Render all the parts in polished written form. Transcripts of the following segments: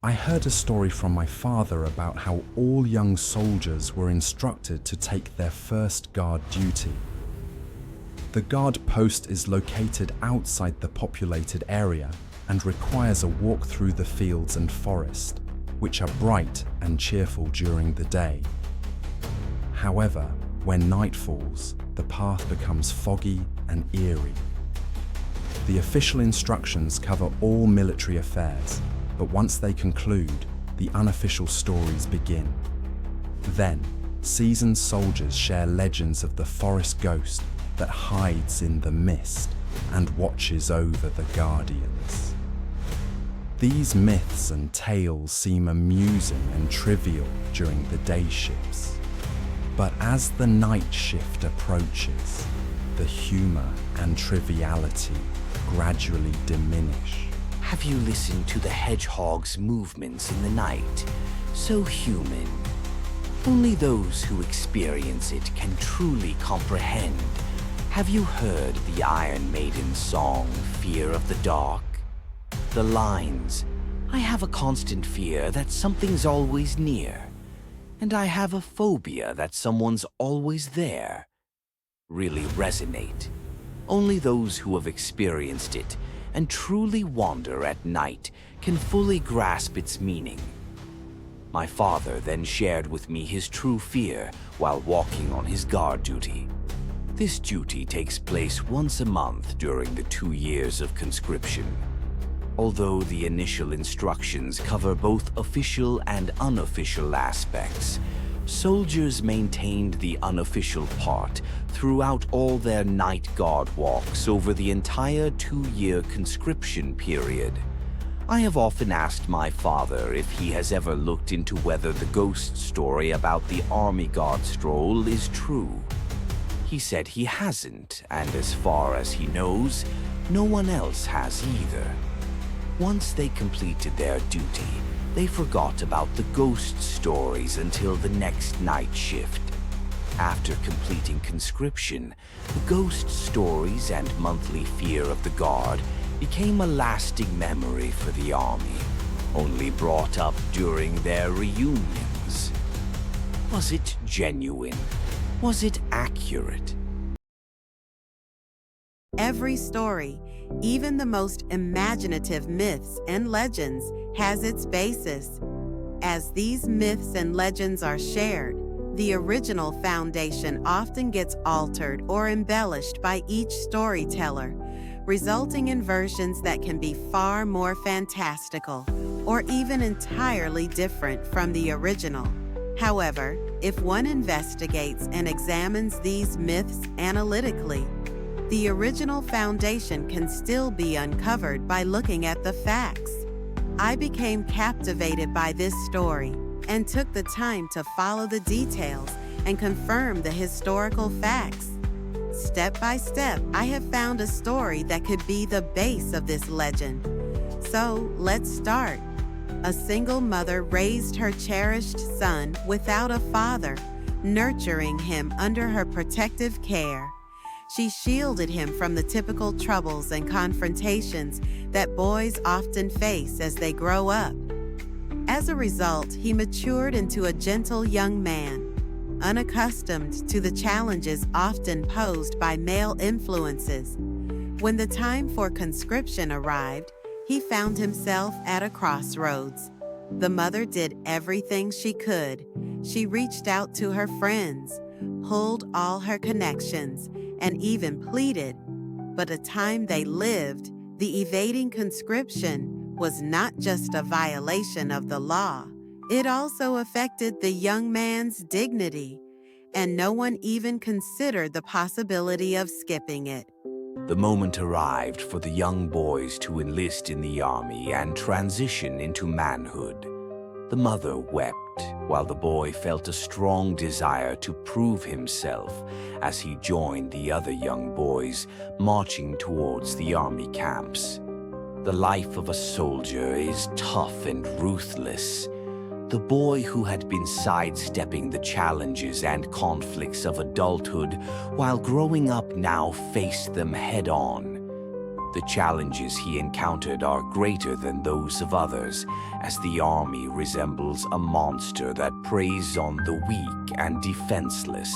I heard a story from my father about how all young soldiers were instructed to take their first guard duty. The guard post is located outside the populated area and requires a walk through the fields and forest, which are bright and cheerful during the day. However, when night falls, the path becomes foggy and eerie. The official instructions cover all military affairs, but once they conclude, the unofficial stories begin. Then, seasoned soldiers share legends of the forest ghost that hides in the mist and watches over the guardians. These myths and tales seem amusing and trivial during the day shifts. But as the night shift approaches, the humor and triviality gradually diminish. Have you listened to the hedgehog's movements in the night? So human. Only those who experience it can truly comprehend. Have you heard the Iron Maiden's song, Fear of the Dark? The lines, I have a constant fear that something's always near, and I have a phobia that someone's always there, really resonate. Only those who have experienced it and truly wander at night can fully grasp its meaning. My father then shared with me his true fear while walking on his guard duty. This duty takes place once a month during the 2 years of conscription. Although the initial instructions cover both official and unofficial aspects, soldiers maintained the unofficial part throughout all their night guard walks over the entire 2-year conscription period. I have often asked my father if he has ever looked into whether the ghost story about the army guard stroll is true. He said he hasn't, and as far as he knows, no one else has either. Once they completed their duty, they forgot about the ghost stories until the next night shift. After completing conscription, the ghost stories and monthly fear of the guard became a lasting memory for the army, only brought up during their reunions. Was it genuine? Was it accurate? Every story, even the most imaginative myths and legends, has its basis. As these myths and legends are shared, the original foundation often gets altered or embellished by each storyteller, resulting in versions that can be far more fantastical or even entirely different from the original. However, if one investigates and examines these myths analytically, the original foundation can still be uncovered by looking at the facts. I became captivated by this story and took the time to follow the details and confirm the historical facts. Step by step, I have found a story that could be the base of this legend. So let's start. A single mother raised her cherished son without a father, nurturing him under her protective care. She shielded him from the typical troubles and confrontations that boys often face as they grow up. As a result, he matured into a gentle young man, unaccustomed to the challenges often posed by male influences. When the time for conscription arrived, he found himself at a crossroads. The mother did everything she could. She reached out to her friends, pulled all her connections, and even pleaded. But the time they lived, the evading conscription was not just a violation of the law. It also affected the young man's dignity, and no one even considered the possibility of skipping it. The moment arrived for the young boys to enlist in the army and transition into manhood. The mother wept, while the boy felt a strong desire to prove himself as he joined the other young boys marching towards the army camps. The life of a soldier is tough and ruthless. The boy who had been sidestepping the challenges and conflicts of adulthood while growing up now faced them head-on. The challenges he encountered are greater than those of others, as the army resembles a monster that preys on the weak and defenseless.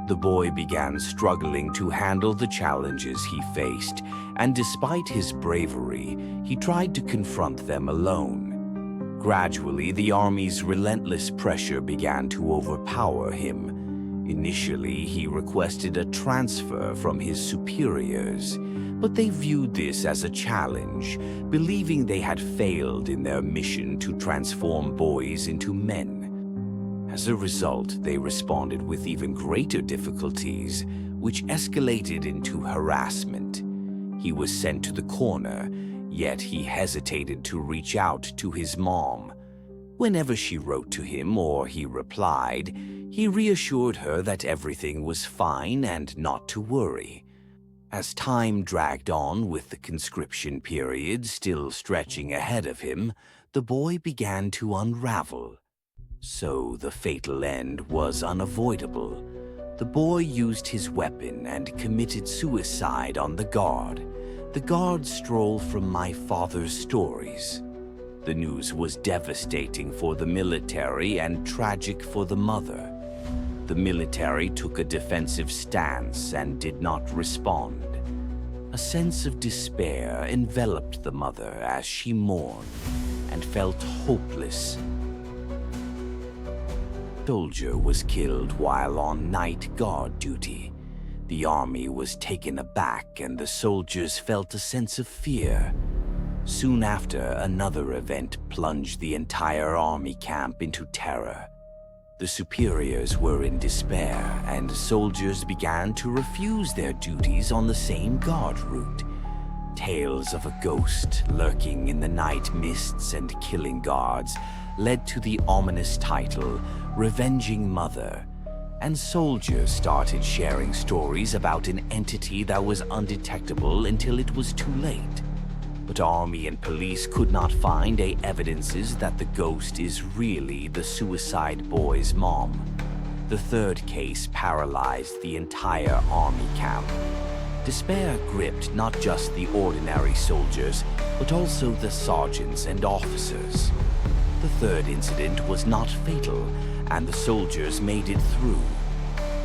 The boy began struggling to handle the challenges he faced, and despite his bravery, he tried to confront them alone. Gradually, the army's relentless pressure began to overpower him. Initially, he requested a transfer from his superiors, but they viewed this as a challenge, believing they had failed in their mission to transform boys into men. As a result, they responded with even greater difficulties, which escalated into harassment. He was sent to the corner, yet he hesitated to reach out to his mom. Whenever she wrote to him or he replied, he reassured her that everything was fine and not to worry. As time dragged on with the conscription period still stretching ahead of him, the boy began to unravel. So the fatal end was unavoidable. The boy used his weapon and committed suicide on the guard. The guard stole from my father's stories. The news was devastating for the military and tragic for the mother. The military took a defensive stance and did not respond. A sense of despair enveloped the mother as she mourned and felt hopeless. A soldier was killed while on night guard duty. The army was taken aback and the soldiers felt a sense of fear. Soon after, another event plunged the entire army camp into terror. The superiors were in despair, and soldiers began to refuse their duties on the same guard route. Tales of a ghost lurking in the night mists and killing guards led to the ominous title, Revenging Mother, and soldiers started sharing stories about an entity that was undetectable until it was too late. But army and police could not find any evidences that the ghost is really the suicide boy's mom. The third case paralyzed the entire army camp. Despair gripped not just the ordinary soldiers, but also the sergeants and officers. The third incident was not fatal, and the soldiers made it through.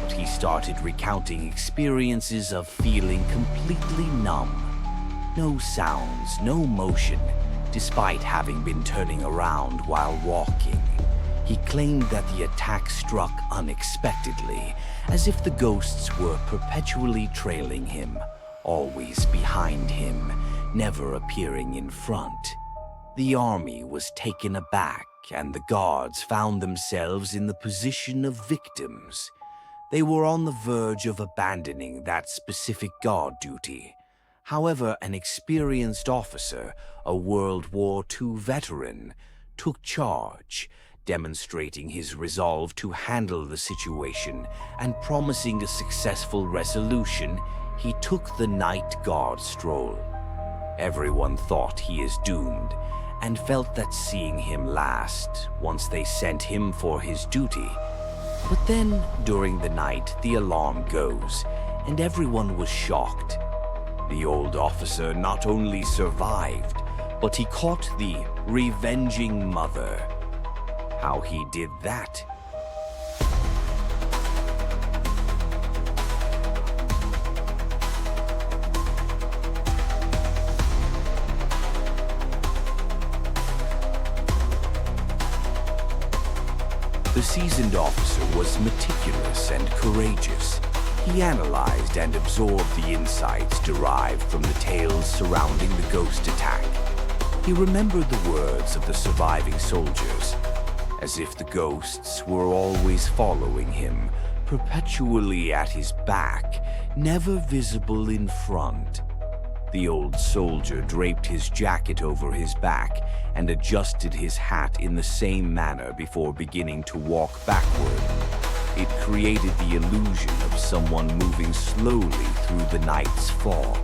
But he started recounting experiences of feeling completely numb. No sounds, no motion, despite having been turning around while walking. He claimed that the attack struck unexpectedly, as if the ghosts were perpetually trailing him, always behind him, never appearing in front. The army was taken aback, and the guards found themselves in the position of victims. They were on the verge of abandoning that specific guard duty. However, an experienced officer, a World War II veteran, took charge, demonstrating his resolve to handle the situation and promising a successful resolution. He took the night guard stroll. Everyone thought he is doomed and felt that seeing him last once they sent him for his duty. But then, during the night, the alarm goes, and everyone was shocked. The old officer not only survived, but he caught the Revenging Mother. How he did that? The seasoned officer was meticulous and courageous. He analyzed and absorbed the insights derived from the tales surrounding the ghost attack. He remembered the words of the surviving soldiers, as if the ghosts were always following him, perpetually at his back, never visible in front. The old soldier draped his jacket over his back and adjusted his hat in the same manner before beginning to walk backward. It created the illusion of someone moving slowly through the night's fog.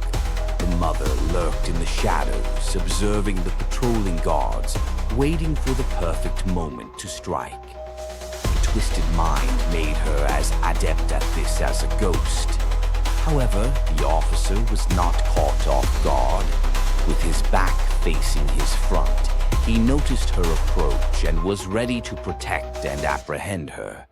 The mother lurked in the shadows, observing the patrolling guards, waiting for the perfect moment to strike. A twisted mind made her as adept at this as a ghost. However, the officer was not caught off guard. With his back facing his front, he noticed her approach and was ready to protect and apprehend her.